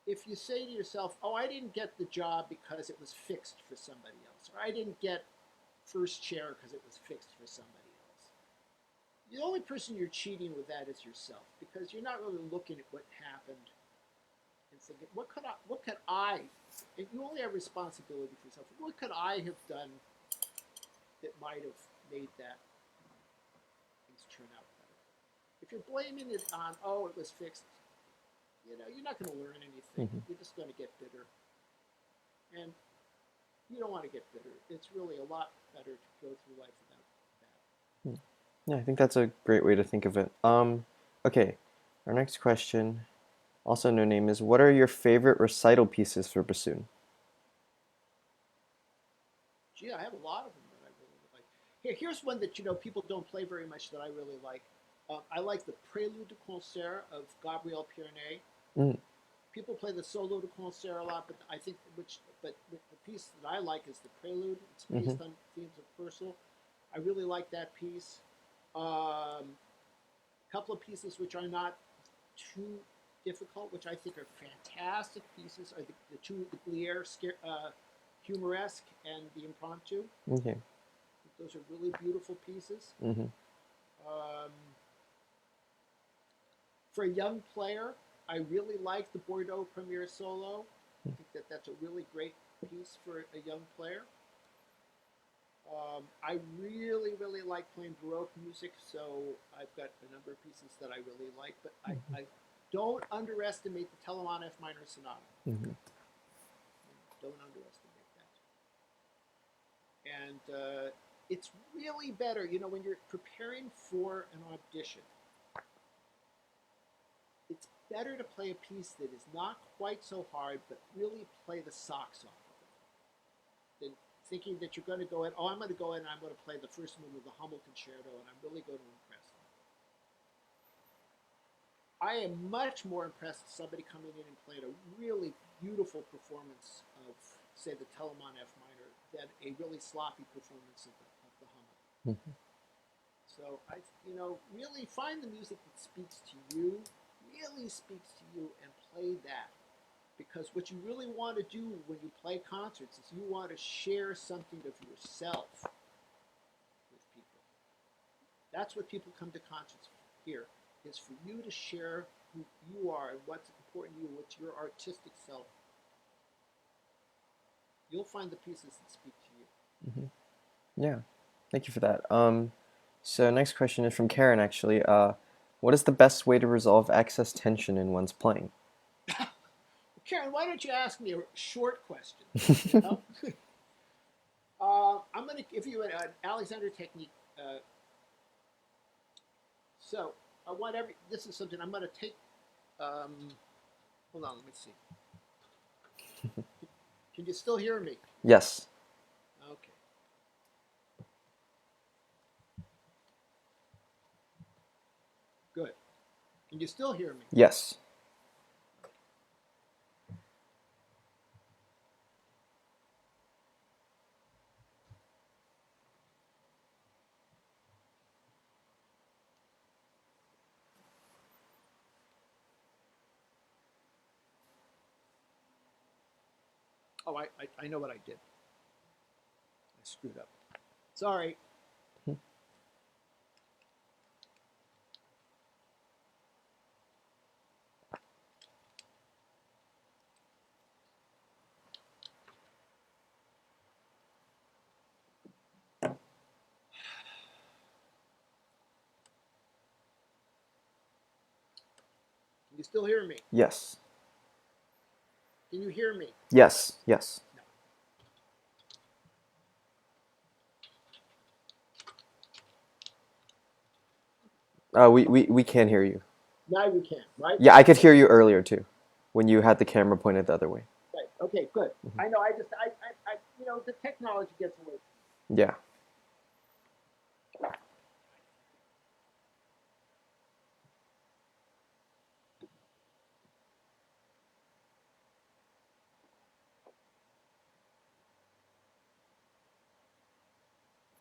If you say to yourself, "Oh, I didn't get the job because it was fixed for somebody else," or "I didn't get first chair because it was fixed for somebody else," the only person you're cheating with that is yourself, because you're not really looking at what happened and thinking, what could I, and you only have responsibility for yourself. What could I have done that might have made that things turn out better? If you're blaming it on, "Oh, it was fixed," you're not going to learn anything. Mm-hmm. You're just going to get bitter. And you don't want to get bitter. It's really a lot better to go through life without that. Yeah, I think that's a great way to think of it. Okay, our next question, also no name, is what are your favorite recital pieces for bassoon? Gee, I have a lot of them that I really like. Here's one that people don't play very much that I really like. I like the Prélude de Concert of Gabriel Pierné. Mm. People play the Solo de Concert a lot, but I think the piece that I like is the Prelude. It's based on themes of Purcell. I really like that piece. A couple of pieces which are not too difficult, which I think are fantastic pieces, are the two, the Glière Humoresque and the Impromptu. Okay. Those are really beautiful pieces. Mm-hmm. For a young player, I really like the Bordeaux Premier Solo. I think that's a really great piece for a young player. I really, really like playing Baroque music, so I've got a number of pieces that I really like, but I don't underestimate the Telemann F minor sonata. Mm-hmm. Don't underestimate that. And it's really better, when you're preparing for an audition, it's better to play a piece that is not quite so hard, but really play the socks off of it, than thinking that you're going to go in, I'm going to go in and I'm going to play the first movement of the Hummel Concerto, and I'm really going to impress them. I am much more impressed with somebody coming in and playing a really beautiful performance of, say, the Telemann F minor than a really sloppy performance of the Hummel. Mm-hmm. So really find the music that speaks to you, and play that. Because what you really want to do when you play concerts is you want to share something of yourself with people. That's what people come to concerts here, is for you to share who you are and what's important to you, what's your artistic self. You'll find the pieces that speak to you. Mm-hmm. Yeah, thank you for that. So next question is from Karen, actually. What is the best way to resolve excess tension in one's playing? Karen, why don't you ask me a short question? I'm going to give you an Alexander technique. So I want this is something I'm going to take. Hold on, let me see. Can you still hear me? Yes. Okay. Good. Can you still hear me? Yes. Oh, I know what I did. I screwed up. Sorry. You still hear me? Yes. Can you hear me? Yes. Yes. We can hear you. Now you can, right? Yeah, I could hear you earlier too, when you had the camera pointed the other way. Right. Okay, good. I know. The technology gets away. Yeah.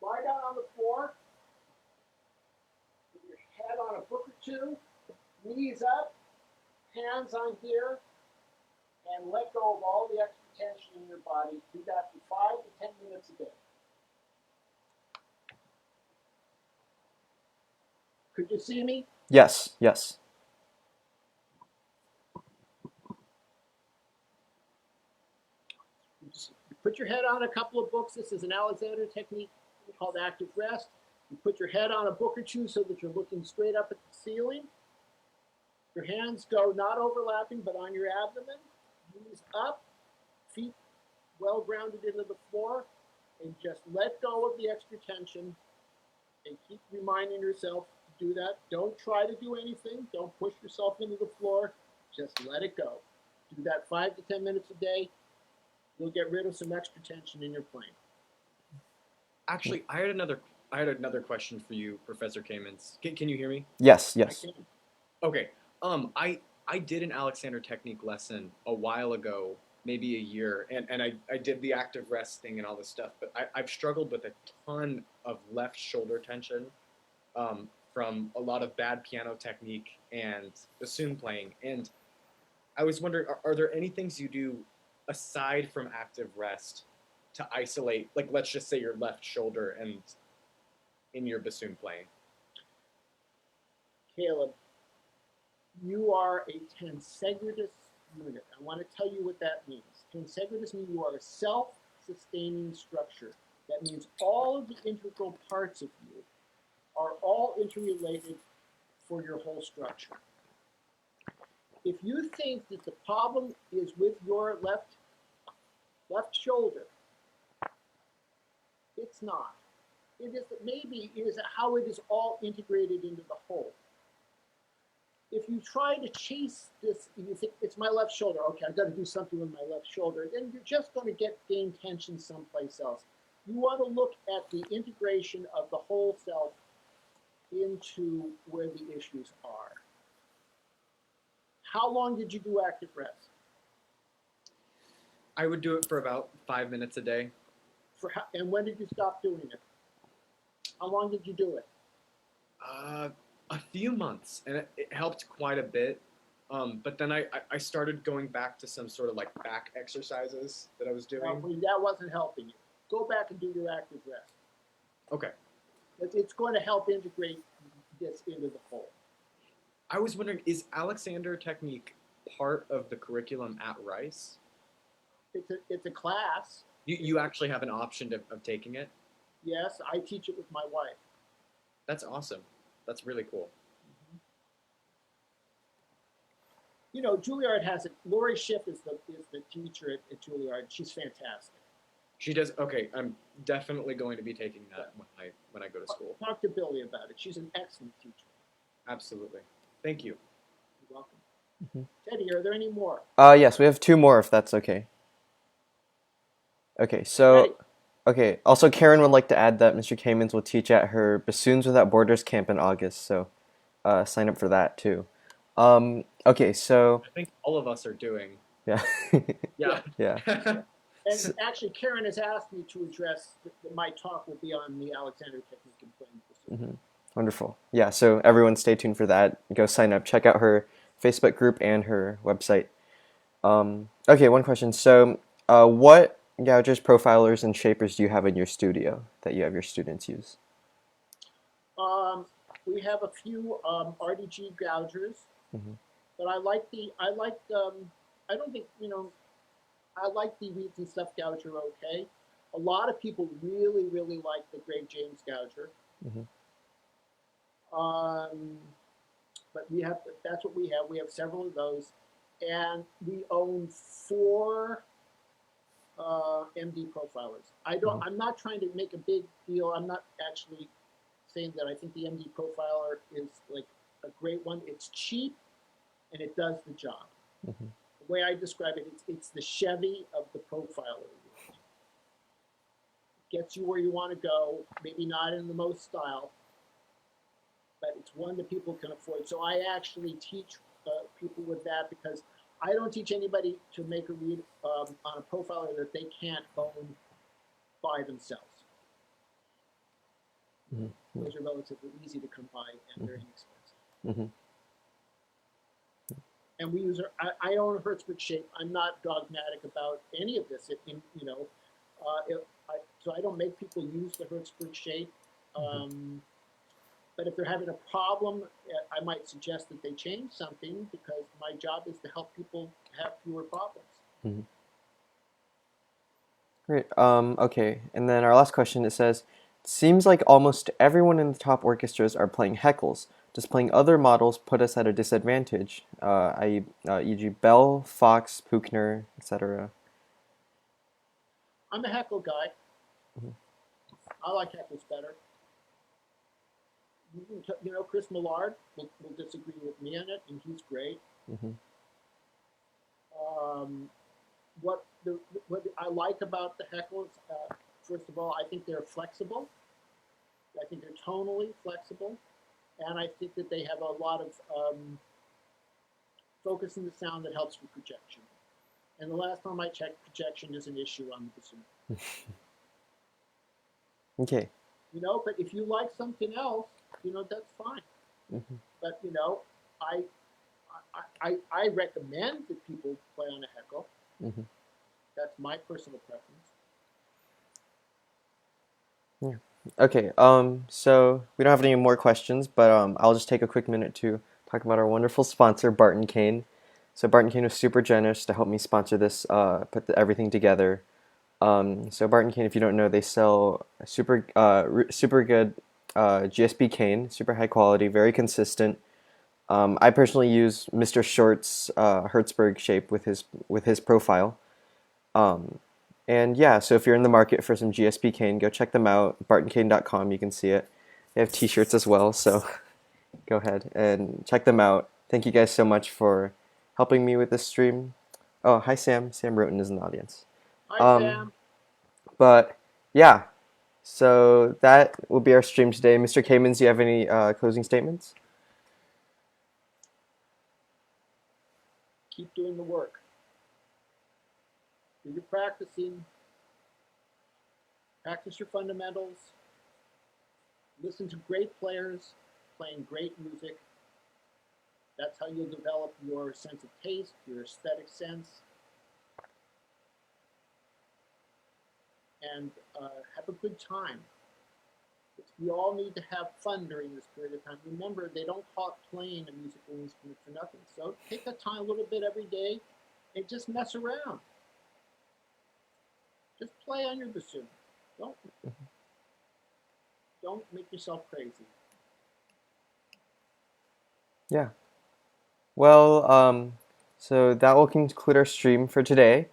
Lie down on the floor, with your head on a book or two, knees up, hands on here, and let go of all the extra tension in your body. Do that for 5 to 10 minutes a day. Could you see me? Yes. Yes. Just put your head on a couple of books. This is an Alexander technique called active rest. You put your head on a book or two so that you're looking straight up at the ceiling. Your hands go not overlapping, but on your abdomen. Knees up, feet well grounded into the floor, and just let go of the extra tension and keep reminding yourself to do that. Don't try to do anything. Don't push yourself into the floor. Just let it go. Do that 5 to 10 minutes a day. You'll get rid of some extra tension in your playing. Actually, I had another question for you, Professor Kamins. Can you hear me? Yes. Yes. Okay. I did an Alexander technique lesson a while ago, maybe a year, and I did the active rest thing and all this stuff, but I've struggled with a ton of left shoulder tension from a lot of bad piano technique and bassoon playing. And I was wondering, are there any things you do aside from active rest to isolate, like let's just say your left shoulder and in your bassoon playing? Caleb, you are a tensegritus unit. I want to tell you what that means. Tensegritus means you are a self-sustaining structure. That means all of the integral parts of you are all interrelated for your whole structure. If you think that the problem is with your left shoulder, it's not. Maybe it is how it is all integrated into the whole. If you try to chase this, and you think it's my left shoulder, okay, I've got to do something with my left shoulder, then you're just going to gain tension someplace else. You want to look at the integration of the whole self into where the issues are. How long did you do active rest? I would do it for about 5 minutes a day. And when did you stop doing it? How long did you do it? A few months, and it helped quite a bit. But then I started going back to some sort of like back exercises that I was doing. Well, that wasn't helping you. Go back and do your active rest. Okay. It's going to help integrate this into the whole. I was wondering, is Alexander technique part of the curriculum at Rice? It's a class. You actually have an option of taking it? Yes, I teach it with my wife. That's awesome. That's really cool. You know, Juilliard has it. Lori Schiff is the teacher at Juilliard. She's fantastic. She does. Okay, I'm definitely going to be taking that when I go to school. Talk to Billy about it. She's an excellent teacher. Absolutely. Thank you. You're welcome. Teddy, are there any more? Yes, we have 2 more if that's okay. Okay, so Ready. okay. Also, Karen would like to add that Mr. Kamins will teach at her Bassoons Without Borders camp in August, so sign up for that too. Okay, so I think all of us are doing. yeah, Yeah. yeah. And actually, Karen has asked me to address that my talk will be on the Alexander technique and playing bassoon. Wonderful. Yeah, so everyone stay tuned for that. Go sign up. Check out her Facebook group and her website. Okay, one question. So, what gougers, profilers, and shapers do you have in your studio that you have your students use? We have a few RDG gougers, but I like I don't think, I like the Reeds and Stuff gouger okay. A lot of people really, really like the Greg James gouger. but that's what we have. We have several of those, and we own 4 MD profilers. I'm not trying to make a big deal. I'm not actually saying that I think the MD profiler is like a great one. It's cheap and it does the job. Mm-hmm. The way I describe it, it's the Chevy of the profiler. It gets you where you want to go, maybe not in the most style, but it's one that people can afford. So I actually teach people with that because I don't teach anybody to make a read on a profiler that they can't own by themselves. Mm-hmm. Those are relatively easy to come by and very inexpensive. Mm-hmm. And we use I own a Hertzberg shape. I'm not dogmatic about any of this. So I don't make people use the Hertzberg shape. But if they're having a problem, I might suggest that they change something because my job is to help people have fewer problems. Mm-hmm. Great. Okay. And then our last question, it says, seems like almost everyone in the top orchestras are playing Heckles. Does playing other models put us at a disadvantage? E.g. Bell, Fox, Puchner, etc. I'm a Heckel guy. Mm-hmm. I like Heckles better. Chris Millard will disagree with me on it, and he's great. Mm-hmm. What I like about the Heckles, first of all, I think they're flexible. I think they're tonally flexible, and I think that they have a lot of focus in the sound that helps with projection. And the last time I checked, projection is an issue on the bassoon. Okay. But if you like something else, that's fine. Mm-hmm. But I recommend that people play on a Heckel. Mm-hmm. That's my personal preference. Yeah. Okay. So we don't have any more questions, but I'll just take a quick minute to talk about our wonderful sponsor, Barton Kane. So Barton Kane was super generous to help me sponsor this, put everything together. So Barton Kane, if you don't know, they sell super good GSP cane, super high quality, very consistent. I personally use Mr. Short's Hertzberg shape with his profile. And yeah, so if you're in the market for some GSP cane, go check them out. BartonCane.com, you can see it. They have t-shirts as well, so go ahead and check them out. Thank you guys so much for helping me with this stream. Oh, hi Sam. Sam Roten is in the audience. Hi Sam. But yeah, so that will be our stream today. Mr. Kamins, do you have any closing statements? Keep doing the work. You're practicing. Practice your fundamentals. Listen to great players playing great music. That's how you'll develop your sense of taste, your aesthetic sense. And have a good time. We all need to have fun during this period of time. Remember, they don't call it playing a musical instrument for nothing. So take the time a little bit every day and just mess around. Just play on your bassoon. Don't make yourself crazy. Yeah. Well, so that will conclude our stream for today.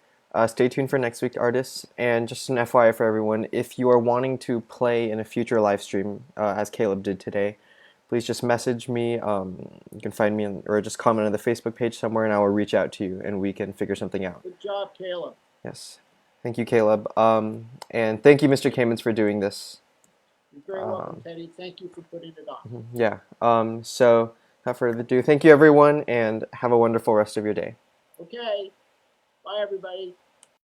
Stay tuned for next week's artists. And just an FYI for everyone, if you are wanting to play in a future live stream, as Caleb did today, please just message me. You can find me or just comment on the Facebook page somewhere, and I will reach out to you, and we can figure something out. Good job, Caleb. Yes. Thank you, Caleb. And thank you, Mr. Kamins, for doing this. You're very welcome, Teddy. Thank you for putting it on. Yeah. So, without further ado, thank you, everyone, and have a wonderful rest of your day. Okay. Bye, everybody.